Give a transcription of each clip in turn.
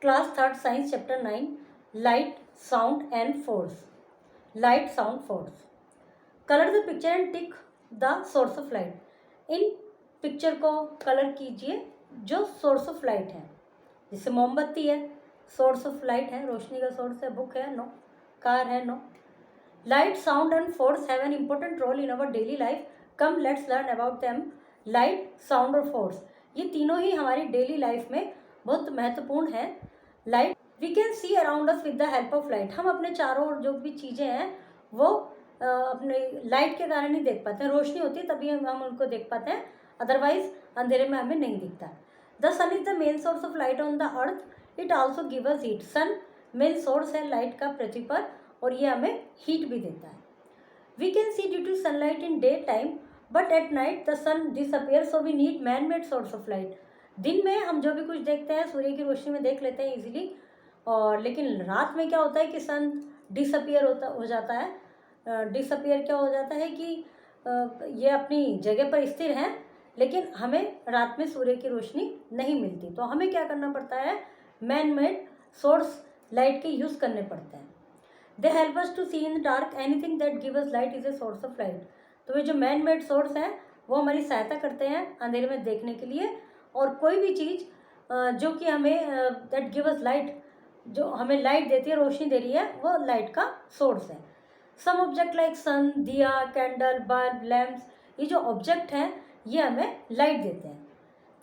Class third science chapter 9 light sound and force. Light sound force. Colour the picture and tick the source of light. In picture को colour कीजिए जो source of light है. जैसे मोमबत्ती है, source of light है, रोशनी का source है. बुक है, नो. कार है, no. Light sound and force have an important role in our daily life. Come let's learn about them. Light, sound और फोर्स, ये तीनों ही हमारी डेली लाइफ में बहुत महत्वपूर्ण है. Light we can see around us with the help of light. हम अपने चारों ओर जो भी चीज़ें हैं वो अपने लाइट के कारण ही देख पाते हैं. रोशनी होती है तभी हम उनको देख पाते हैं, अदरवाइज अंधेरे में हमें नहीं दिखता. The sun is the main source of light on the earth. It also give us heat. Sun main source है लाइट का पृथ्वी पर और ये हमें हीट भी देता है. We can see due to sunlight in day time but at night the sun disappear, so we need man made source of light. दिन में हम जो भी कुछ देखते हैं सूर्य की रोशनी में देख लेते हैं इजीली, और लेकिन रात में क्या होता है कि सन डिसअपियर हो जाता है. डिसअपियर क्या हो जाता है कि ये अपनी जगह पर स्थिर हैं, लेकिन हमें रात में सूर्य की रोशनी नहीं मिलती. तो हमें क्या करना पड़ता है, मैन मेड सोर्स लाइट के यूज़ करने पड़ते हैं. They help us to see in dark. Anything that give us light is a source of light. तो ये जो मैन मेड सोर्स हैं वो हमारी सहायता करते हैं अंधेरे में देखने के लिए. और कोई भी चीज़ जो कि हमें दैट गिव अस लाइट, जो हमें लाइट देती है, रोशनी दे रही है, वो लाइट का सोर्स है. सम ऑब्जेक्ट लाइक सन, दिया, कैंडल, बल्ब, लैम्प्स, ये जो ऑब्जेक्ट हैं ये हमें लाइट देते हैं.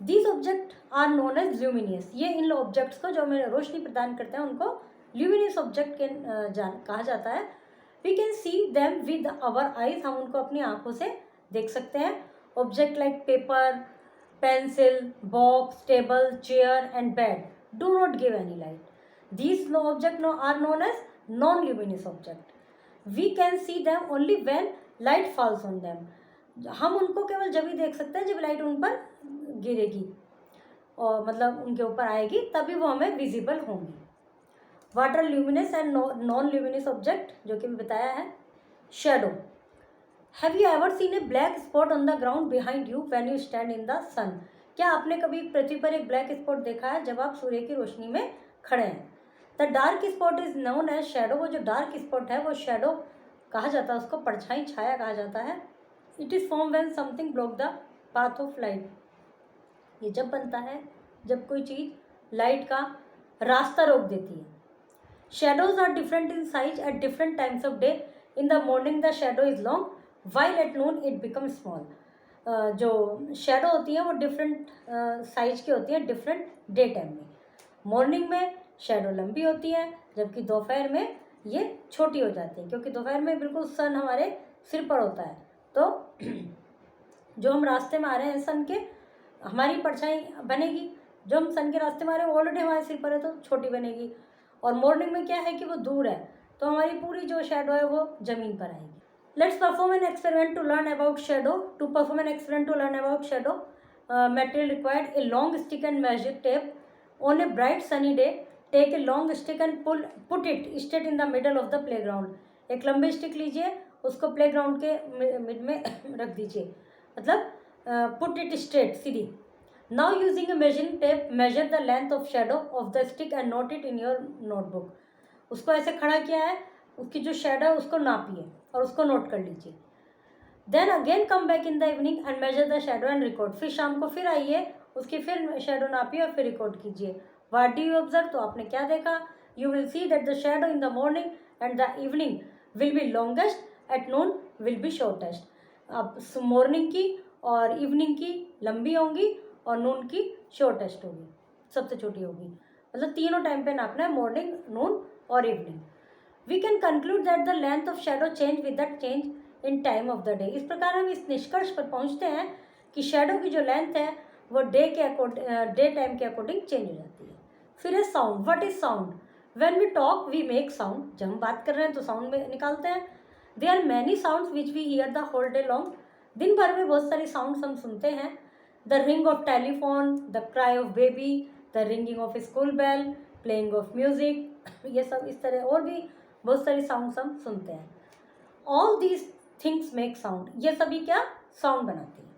These object are known as luminous. ये इन ऑब्जेक्ट्स को जो हमें रोशनी प्रदान करते हैं उनको ल्यूमिनियस ऑब्जेक्ट के कहा जाता है. We can see them with our eyes. हम उनको अपनी आंखों से देख सकते हैं. Object like paper, pencil, box, table, chair and bed do not give any light. These objects are known as non-luminous objects. We can see them only when light falls on them. हम उनको केवल जब ही देख सकते हैं जब light उन पर गिरेगी, और मतलब उनके ऊपर आएगी, तभी वो हमें विजिबल होंगी. Water luminous and non luminous object, जो कि मैं बताया है. Shadow. Have you ever seen a black spot on the ground behind you when you stand in the sun. क्या आपने कभी पृथ्वी पर एक ब्लैक स्पॉट देखा है जब आप सूर्य की रोशनी में खड़े हैं. The dark spot is known as shadow. वो जो डार्क स्पॉट है वो शेडो कहा जाता है, उसको परछाई, छाया कहा जाता है. It is form when something block the path of light. ये जब बनता है जब कोई चीज़ लाइट का रास्ता रोक देती है. Shadows are different in size at different times of day. In the morning the shadow is long while at noon it become small. जो शेडो होती है वो डिफरेंट साइज की होती है डिफरेंट डे टाइम में. मॉर्निंग में शेडो लंबी होती है, जबकि दोपहर में ये छोटी हो जाती है, क्योंकि दोपहर में बिल्कुल सन हमारे सिर पर होता है. तो जो हम रास्ते में आ रहे हैं सन के, हमारी परछाई बनेगी. जो हम सन के रास्ते में आ रहे हैं ऑलरेडी हमारे सिर पर है तो छोटी बनेगी. और मॉर्निंग में क्या है कि वो दूर है, तो हमारी पूरी जो शेडो है वो ज़मीन पर आएगी. Let's perform an experiment to learn about shadow. To perform an experiment to learn about shadow, material required: a long stick and measuring tape. On a bright sunny day, take a long stick and put it straight in the middle of the playground. एक लंबी stick लीजिए, उसको playground के mid में रख दीजिए, मतलब put it straight, Sidhi. Now using a measuring tape, measure the length of shadow of the stick and note it in your notebook. उसको ऐसे खड़ा किया है, उसकी जो शेडो है उसको नापिए और उसको नोट कर लीजिए. Then again come back in the evening and measure the shadow and record. फिर शाम को फिर आइए, उसकी फिर शेडो नापिए और फिर रिकॉर्ड कीजिए. What do you observe? तो आपने क्या देखा? You will see that the shadow in the morning and the evening will be longest, at noon will be shortest. अब मॉर्निंग की और इवनिंग की लंबी होंगी और नून की शॉर्टेस्ट होगी, सबसे छोटी होगी. मतलब तीनों टाइम पे नापना है, मॉर्निंग, नून और evening. We can conclude that the length of shadow change with the change in time of the day. इस प्रकार हम इस निष्कर्ष पर पहुंचते हैं कि शेडो की जो लेंथ है वो डे टाइम के अकॉर्डिंग चेंज हो जाती है. फिर है sound. What is sound? When we talk we make sound. जब हम बात कर रहे हैं तो साउंड में निकालते हैं. There are many sounds which we hear the whole day long. दिन भर में बहुत सारी साउंड्स हम सुनते हैं. The ring of telephone, the cry of baby, the ringing of school bell, playing of music, ये सब इस तरह और भी बहुत सारी साउंड्स हम सुनते हैं. All these things make sound. ये सभी क्या साउंड बनाती हैं.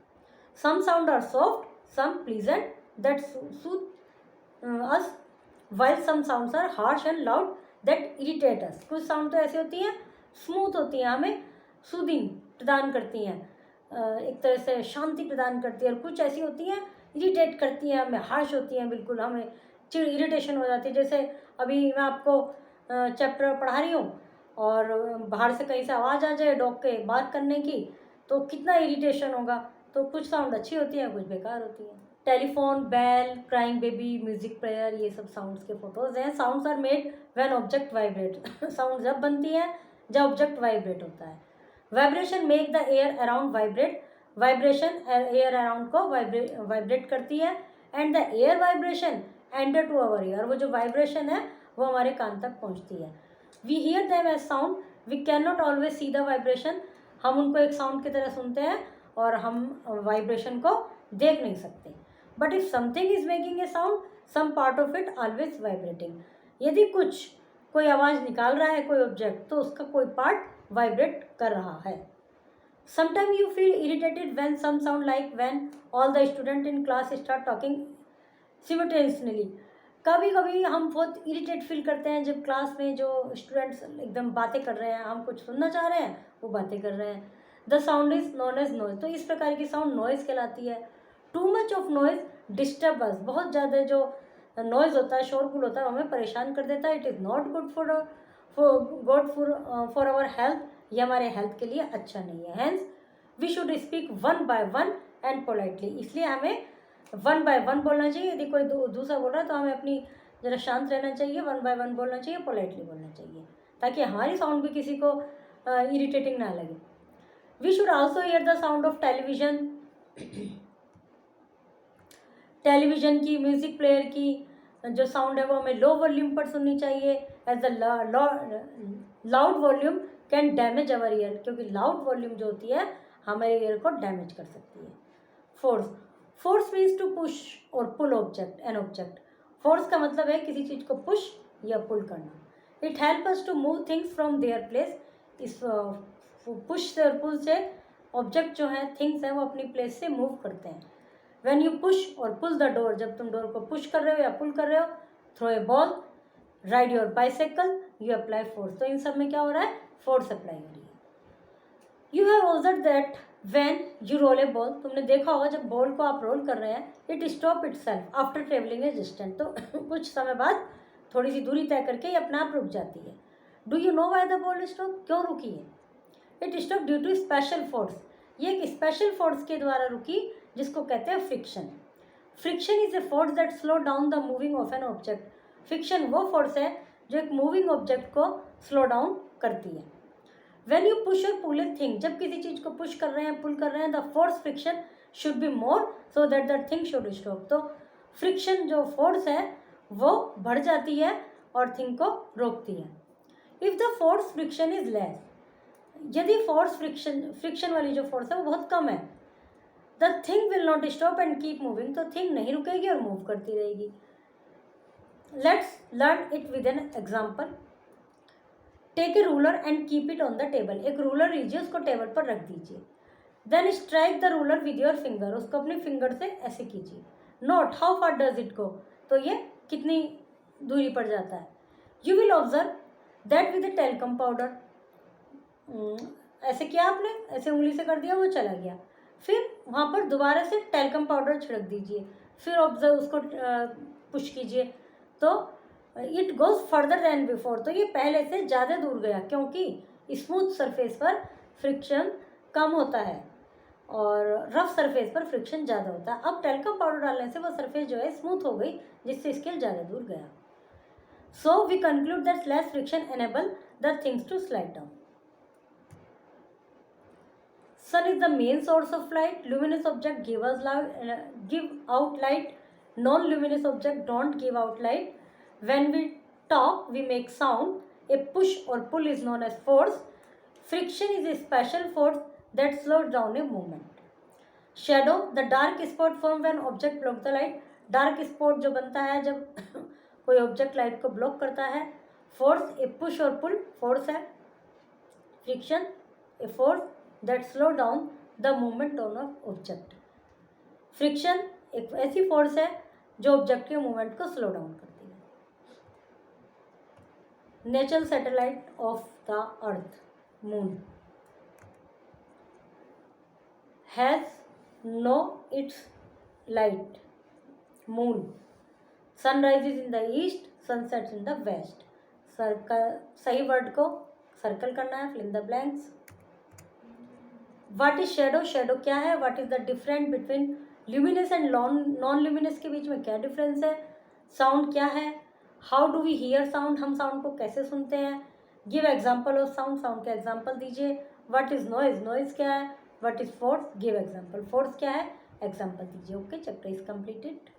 Some sound are soft, some pleasant that soothe us, while some sounds are harsh and loud that irritate us. कुछ साउंड तो ऐसी होती हैं स्मूथ होती हैं, हमें सूदिंग प्रदान करती हैं, एक तरह से शांति प्रदान करती है, और कुछ ऐसी होती हैं इरिटेट करती हैं हमें, हार्श होती हैं, बिल्कुल हमें चिड़ इरिटेशन हो जाती है. जैसे अभी मैं आपको चैप्टर पढ़ा रही हूँ और बाहर से कहीं से आवाज़ आ जाए डॉग के बार्क करने की, तो कितना इरिटेशन होगा. तो कुछ साउंड अच्छी होती हैं, कुछ बेकार होती हैं. Telephone, bell, crying baby, music player, ये सब साउंड्स के फोटोज हैं. Sounds are made when object vibrate. Sound जब बनती है जब ऑब्जेक्ट वाइब्रेट होता है. Vibration make the air around vibrate. Vibration air around को वाइब्रेट करती है. And the air vibration enter to our ear. वो जो वाइब्रेशन है वो हमारे कान तक पहुंचती है. We hear them as sound. We can not always see the vibration. हम उनको एक साउंड की तरह सुनते हैं और हम वाइब्रेशन को देख नहीं सकते. But if something is making a sound, some part of it always vibrating. यदि कोई आवाज़ निकाल रहा है कोई ऑब्जेक्ट, तो उसका कोई पार्ट वाइब्रेट कर रहा है. Sometime you feel irritated when some sound like when all the student in class start talking simultaneously. कभी कभी हम बहुत इरिटेट फील करते हैं जब क्लास में जो स्टूडेंट्स एकदम बातें कर रहे हैं, हम कुछ सुनना चाह रहे हैं, वो बातें कर रहे हैं. The sound is known as noise. तो इस प्रकार की साउंड नॉइज कहलाती है. Too much of noise disturb us. बहुत ज़्यादा जो नॉइज होता है, शोरगुल होता है, वो हमें परेशान कर देता है. It is not good for our health. ये हमारे हेल्थ के लिए अच्छा नहीं है. Hence we should speak one by one and politely. इसलिए हमें वन बाय वन बोलना चाहिए. यदि कोई दूसरा बोल रहा है तो हमें अपनी ज़रा शांत रहना चाहिए, वन बाय वन बोलना चाहिए, पोलाइटली बोलना चाहिए, ताकि हमारी साउंड भी किसी को इरिटेटिंग ना लगे. We should also hear the sound of television. Television की, म्यूज़िक प्लेयर की जो साउंड है वो हमें लो वॉल्यूम पर सुननी चाहिए. As the loud volume can damage our ear. क्योंकि लाउड वॉल्यूम जो होती है हमारे ईयर को डैमेज कर सकती है. फोर्स मीन्स टू पुश और पुल एन ऑब्जेक्ट. फोर्स का मतलब है किसी चीज़ को पुश या पुल करना. It help us to move things from their place. इस पुश से और पुल से ऑब्जेक्ट जो हैं, थिंग्स हैं, वो अपनी प्लेस से मूव करते हैं. व्हेन यू पुश और पुल द डोर. जब तुम डोर को पुश कर रहे हो या पुल कर रहे हो. Throw a ball, ride your bicycle, you apply force. तो इन सब में क्या हो रहा है, फोर्स अप्लाई हो रही है. You have observe that when you roll a ball. तुमने देखा होगा जब बॉल को आप रोल कर रहे हैं, it stop itself after travelling A distance. तो कुछ समय बाद थोड़ी सी दूरी तय करके ये अपने आप रुक जाती है. Do you know why the ball stop. क्यों रुकी है. It stop due to special force. ये एक स्पेशल फोर्स के द्वारा रुकी, जिसको कहते हैं friction. Friction is a force that slow down the moving of an object. Friction वो फोर्स है जो एक मूविंग ऑब्जेक्ट को स्लो डाउन करती है. व्हेन यू पुश और पुल ए थिंग. जब किसी चीज़ को पुश कर रहे हैं, पुल कर रहे हैं, the force friction should be more so that the thing should stop. तो फ्रिक्शन जो फोर्स है वो बढ़ जाती है और थिंग को रोकती है. If the force friction is less. यदि फोर्स फ्रिक्शन वाली जो फोर्स है वो बहुत कम है, the thing will not stop and keep moving. तो थिंग नहीं रुकेगी और मूव करती रहेगी. Let's learn it with an example. Take a ruler and keep it on the table. एक रूलर लीजिए, उसको टेबल पर रख दीजिए. Then strike the ruler with your finger. उसको अपने फिंगर से ऐसे कीजिए. Note how far does it go. तो ये कितनी दूरी पर जाता है. You will observe that with A talcum powder. ऐसे किया आपने, ऐसे उंगली से कर दिया, वो चला गया. फिर वहाँ पर दोबारा से टेलकम पाउडर छिड़क दीजिए. फिर ऑब्जर्व उसको पुश कीजिए, तो it goes further then before. तो ये पहले से ज़्यादा दूर गया, क्योंकि स्मूथ सरफेस पर फ्रिक्शन कम होता है और रफ सरफेस पर फ्रिक्शन ज़्यादा होता है. अब टेलकम पाउडर डालने से वो सरफेस जो है स्मूथ हो गई, जिससे स्केल ज़्यादा दूर गया. So we conclude that less friction enable the things to slide down. Sun is the main source of light. Luminous object give out light. Non-luminous object don't give out light. When we talk, we make sound. A push or pull is known as force. Friction is a special force that slows down a movement. Shadow, the dark spot formed when object block the light. Dark spot जो बनता है जब कोई object light को block करता है. Force, ए push और पुल force है. Friction, a force that slow down the movement on an object. Friction एक ऐसी फोर्स है जो ऑब्जेक्ट के मूवमेंट को स्लो डाउन करती है. Natural satellite of the earth moon has no its light moon sun rises in the east sunsets in the west. Circle सही word को सर्कल करना है, fill in the blanks. What is shadow? Shadow क्या है? What is the difference between luminous and non luminous के बीच में क्या डिफरेंस है? साउंड क्या है? How do we hear sound? हम साउंड को कैसे सुनते हैं? Give example of sound, sound का एग्जाम्पल दीजिए। What is noise? नॉइज क्या है? What is force? Give example. Force क्या है? एग्जाम्पल दीजिए। Okay, chapter is completed.